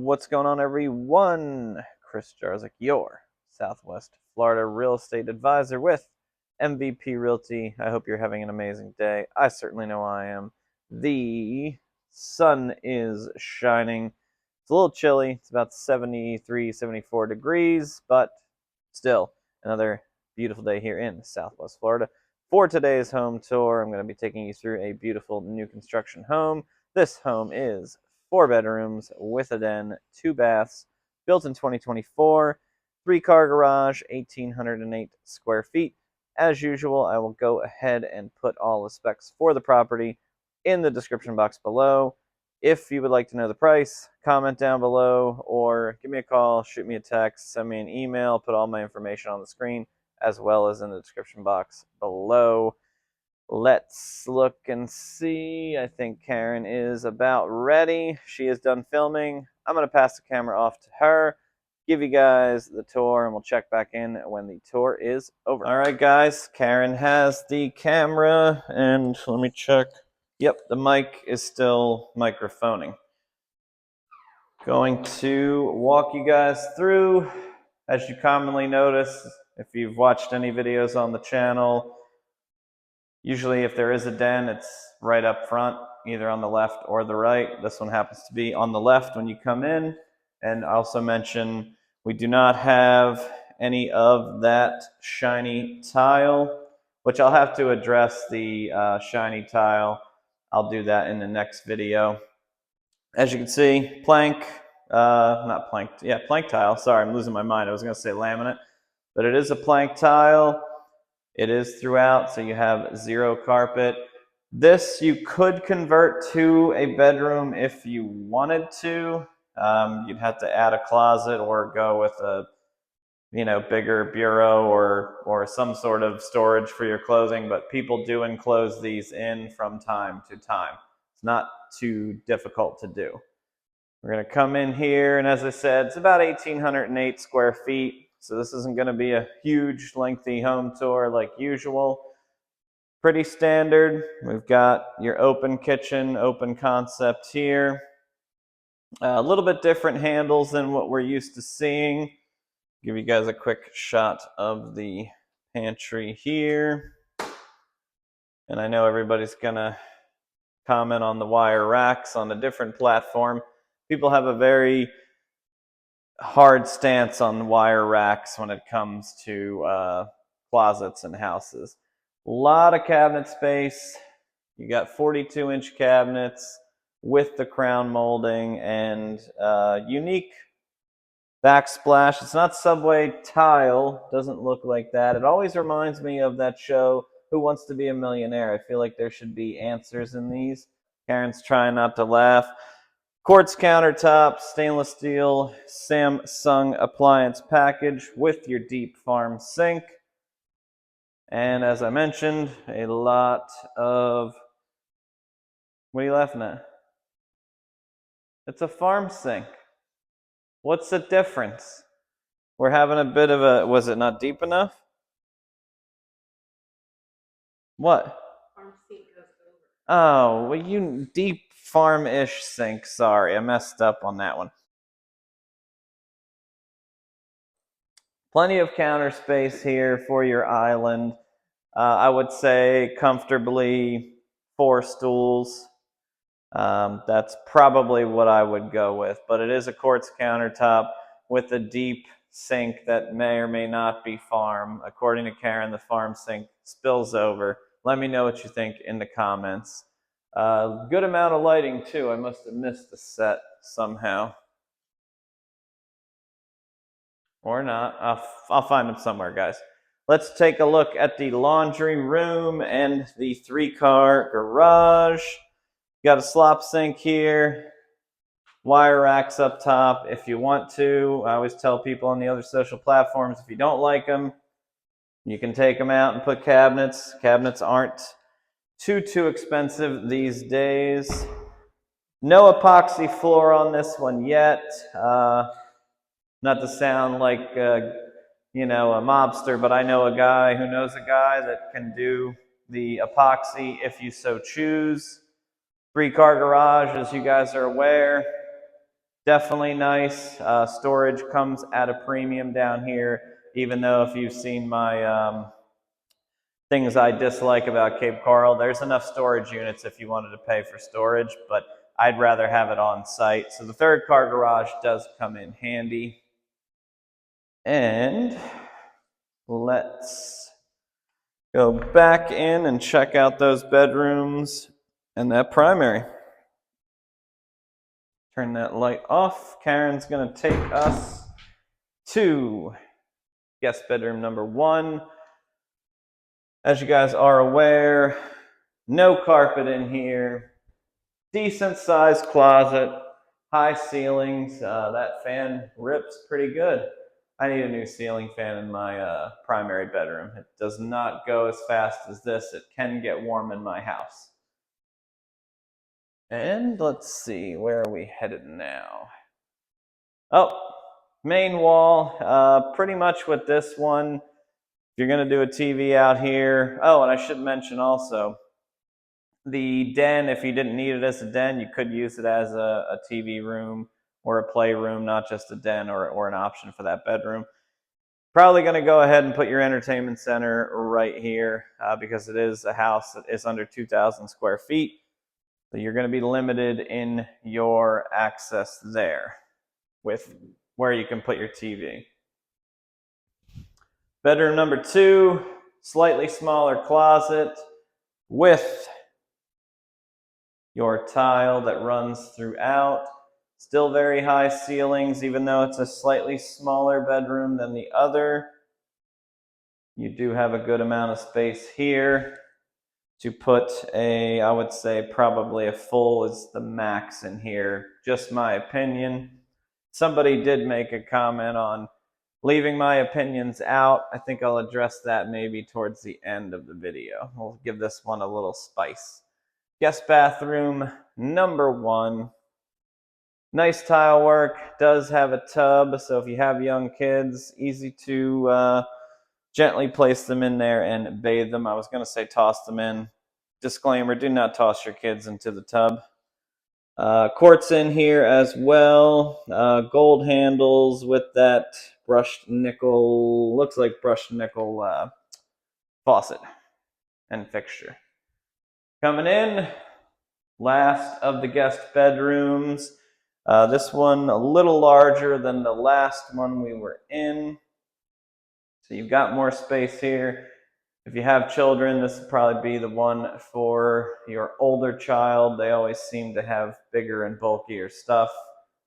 What's going on, everyone? Chris Jarzyk, your Southwest Florida real estate advisor with MVP Realty. I hope you're having an amazing day. I certainly know I am. The sun is shining. It's a little chilly. It's about 73, 74 degrees, but still another beautiful day here in Southwest Florida. For today's home tour, I'm going to be taking you through a beautiful new construction home. This home is 4 bedrooms with a den, 2 baths, built in 2024, 3-car garage, 1,808 square feet. As usual, I will go ahead and put all the specs for the property in the description box below. If you would like to know the price, comment down below or give me a call, shoot me a text, send me an email, put all my information on the screen as well as in the description box below. Let's look and see. I think Karen is about ready. She is done filming. I'm going to pass the camera off to her, give you guys the tour, and we'll check back in when the tour is over. All right, guys. Karen has the camera, and let me check. Yep, the mic is still microphoning. Going to walk you guys through, as you commonly notice, if you've watched any videos on the channel, usually if there is a den, it's right up front, either on the left or the right. This one happens to be on the left when you come in. And I also mention we do not have any of that shiny tile, which I'll have to address the shiny tile. I'll do that in the next video. As you can see, plank tile. Sorry, I'm losing my mind. I was going to say laminate, but it is a plank tile. It is throughout, so you have 0 carpet. This you could convert to a bedroom if you wanted to. You'd have to add a closet or go with a bigger bureau or some sort of storage for your clothing, but people do enclose these in from time to time. It's not too difficult to do. We're going to come in here, and as I said, it's about 1,808 square feet. So this isn't going to be a huge, lengthy home tour like usual. Pretty standard. We've got your open kitchen, open concept here. A little bit different handles than what we're used to seeing. Give you guys a quick shot of the pantry here. And I know everybody's going to comment on the wire racks on a different platform. People have a very hard stance on wire racks when it comes to closets and houses. A lot of cabinet space. You got 42-inch cabinets with the crown molding and unique backsplash. It's not subway tile. Doesn't look like that. It always reminds me of that show, Who Wants to Be a Millionaire? I feel like there should be answers in these. Karen's trying not to laugh. Quartz countertops, stainless steel, Samsung appliance package with your deep farm sink. And as I mentioned, a lot of... What are you laughing at? It's a farm sink. What's the difference? We're having a bit of a... Was it not deep enough? What? Farm sink goes over. Oh, well, you deep farm-ish sink. Sorry, I messed up on that one. Plenty of counter space here for your island. I would say comfortably 4 stools. That's probably what I would go with, but it is a quartz countertop with a deep sink that may or may not be farm. According to Karen, the farm sink spills over. Let me know what you think in the comments. Good amount of lighting too. I must have missed the set somehow. Or not. I'll find them somewhere, guys. Let's take a look at the laundry room and the 3-car garage. Got a slop sink here. Wire racks up top if you want to. I always tell people on the other social platforms, if you don't like them, you can take them out and put cabinets. Cabinets aren't too expensive these days. No epoxy floor on this one yet. Not to sound like a mobster, but I know a guy who knows a guy that can do the epoxy if you so choose. 3-car garage, as you guys are aware. Definitely nice. Storage comes at a premium down here, even though if you've seen my things I dislike about Cape Coral, there's enough storage units if you wanted to pay for storage, but I'd rather have it on site. So the third car garage does come in handy. And let's go back in and check out those bedrooms and that primary. Turn that light off. Karen's going to take us to guest bedroom number 1. As you guys are aware, no carpet in here. Decent sized closet, high ceilings. That fan rips pretty good. I need a new ceiling fan in my primary bedroom. It does not go as fast as this. It can get warm in my house. And let's see, where are we headed now? Oh, main wall. Pretty much with this one, if you're going to do a TV out here. Oh, and I should mention also, the den, if you didn't need it as a den, you could use it as a TV room or a playroom, not just a den or an option for that bedroom. Probably going to go ahead and put your entertainment center right here because it is a house that is under 2,000 square feet. So you're going to be limited in your access there with where you can put your TV. Bedroom number 2, slightly smaller closet with your tile that runs throughout. Still very high ceilings, even though it's a slightly smaller bedroom than the other. You do have a good amount of space here to put I would say probably a full is the max in here. Just my opinion. Somebody did make a comment on leaving my opinions out. I think I'll address that maybe towards the end of the video. We'll give this one a little spice. Guest bathroom number 1. Nice tile work. Does have a tub, so if you have young kids, easy to gently place them in there and bathe them. I was going to say toss them in. Disclaimer, do not toss your kids into the tub. Quartz in here as well. Gold handles with that brushed nickel, looks like brushed nickel faucet and fixture. Coming in, last of the guest bedrooms. This one a little larger than the last one we were in. So you've got more space here. If you have children, this would probably be the one for your older child. They always seem to have bigger and bulkier stuff.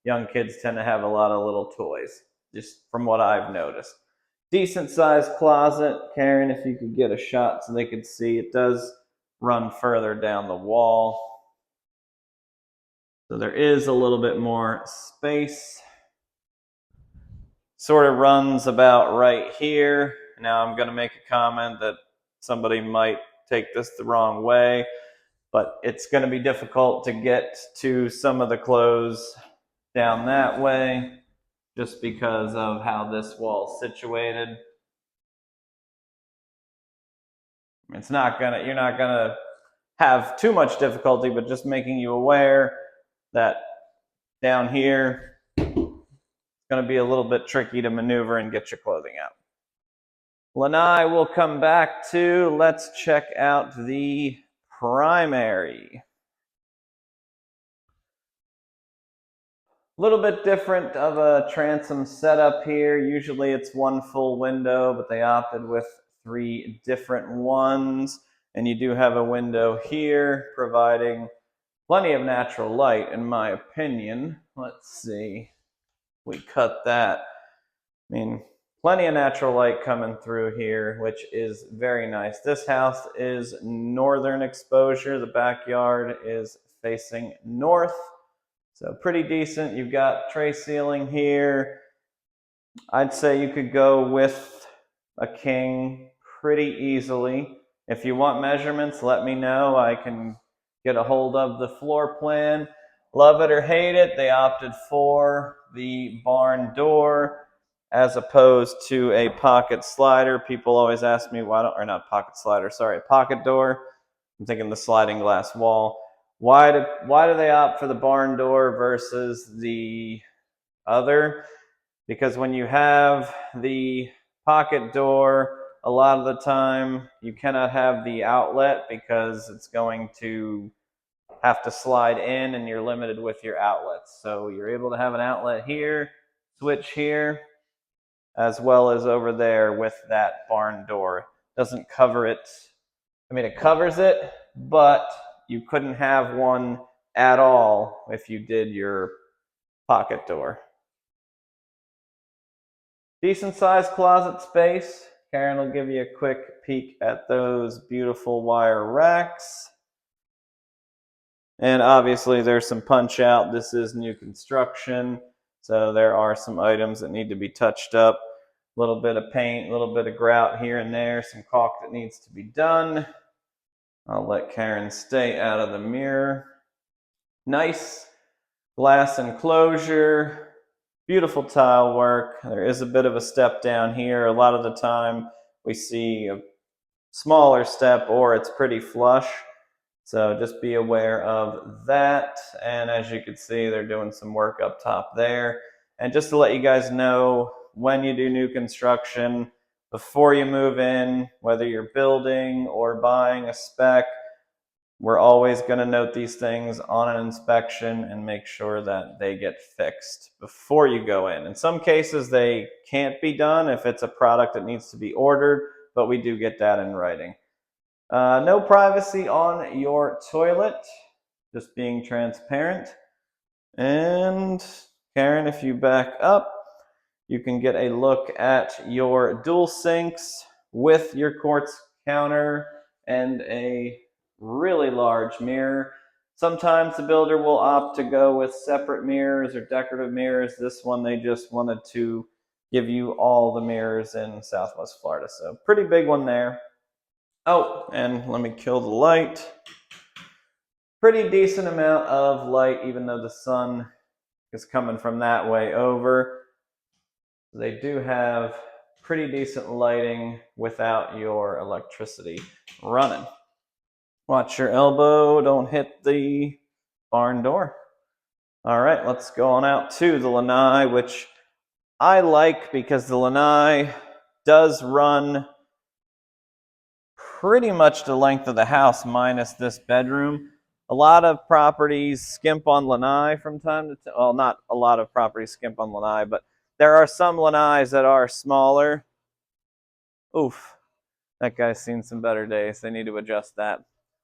Young kids tend to have a lot of little toys, just from what I've noticed. Decent sized closet. Karen, if you could get a shot so they could see, it does run further down the wall. So there is a little bit more space. Sort of runs about right here. Now I'm going to make a comment that somebody might take this the wrong way, but it's going to be difficult to get to some of the clothes down that way just because of how this wall's situated. You're not gonna have too much difficulty, but just making you aware that down here it's going to be a little bit tricky to maneuver and get your clothing out. Lanai will come back to. Let's check out the primary. A little bit different of a transom setup here. Usually it's one full window, but they opted with 3 different ones. And you do have a window here, providing plenty of natural light, in my opinion. Let's see. We cut that. I mean, plenty of natural light coming through here, which is very nice. This house is northern exposure. The backyard is facing north. So pretty decent. You've got tray ceiling here. I'd say you could go with a king pretty easily. If you want measurements, let me know. I can get a hold of the floor plan. Love it or hate it, they opted for the barn door as opposed to a pocket slider. People always ask me why don't, or not pocket slider, sorry, pocket door. I'm thinking the sliding glass wall. Why do they opt for the barn door versus the other, because when you have the pocket door, a lot of the time you cannot have the outlet because it's going to have to slide in and you're limited with your outlets. So you're able to have an outlet here, switch here, as well as over there with that barn door. Doesn't cover it. I mean, it covers it, but you couldn't have one at all if you did your pocket door. Decent sized closet space. Karen will give you a quick peek at those beautiful wire racks. And obviously there's some punch out. This is new construction, so there are some items that need to be touched up. A little bit of paint, a little bit of grout here and there, some caulk that needs to be done. I'll let Karen stay out of the mirror. Nice glass enclosure, beautiful tile work. There is a bit of a step down here. A lot of the time we see a smaller step or it's pretty flush. So just be aware of that. And as you can see, they're doing some work up top there. And just to let you guys know, when you do new construction, before you move in, whether you're building or buying a spec, we're always going to note these things on an inspection and make sure that they get fixed before you go in. In some cases, they can't be done if it's a product that needs to be ordered, but we do get that in writing. No privacy on your toilet, just being transparent. And Karen, if you back up, you can get a look at your dual sinks with your quartz counter and a really large mirror. Sometimes the builder will opt to go with separate mirrors or decorative mirrors. This one, they just wanted to give you all the mirrors in Southwest Florida. So pretty big one there. Oh, and let me kill the light. Pretty decent amount of light, even though the sun is coming from that way over. They do have pretty decent lighting without your electricity running. Watch your elbow, don't hit the barn door. All right, let's go on out to the Lanai, which I like because the Lanai does run pretty much the length of the house minus this bedroom. A lot of properties skimp on Lanai from time to time. Well, not a lot of properties skimp on Lanai, but there are some Lanais that are smaller. Oof, that guy's seen some better days. They need to adjust that.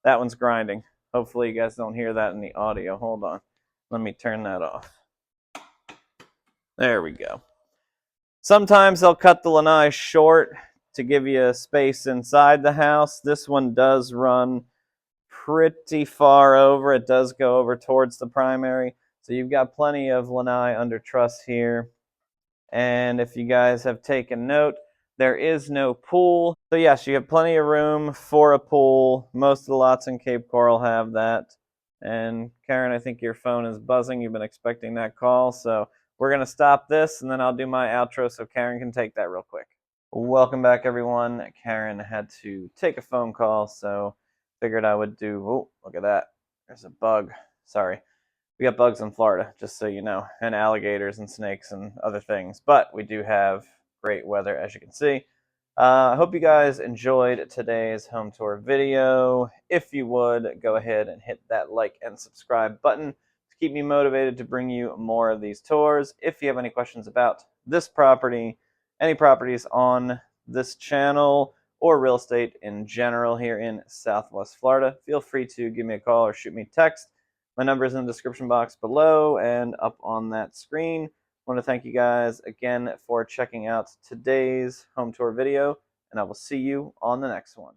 That one's grinding. Hopefully you guys don't hear that in the audio. Hold on. Let me turn that off. There we go. Sometimes they'll cut the Lanai short to give you space inside the house. This one does run pretty far over. It does go over towards the primary. So you've got plenty of Lanai under truss here. And if you guys have taken note, there is no pool. So yes, you have plenty of room for a pool. Most of the lots in Cape Coral have that. And Karen, I think your phone is buzzing. You've been expecting that call. So we're going to stop this and then I'll do my outro so Karen can take that real quick. Welcome back, everyone. Karen had to take a phone call, so figured I would do, oh, look at that. There's a bug. Sorry. We got bugs in Florida, just so you know, and alligators and snakes and other things. But we do have great weather, as you can see. I hope you guys enjoyed today's home tour video. If you would, go ahead and hit that like and subscribe button to keep me motivated to bring you more of these tours. If you have any questions about this property, any properties on this channel, or real estate in general here in Southwest Florida, feel free to give me a call or shoot me a text. My number is in the description box below and up on that screen. I want to thank you guys again for checking out today's home tour video, and I will see you on the next one.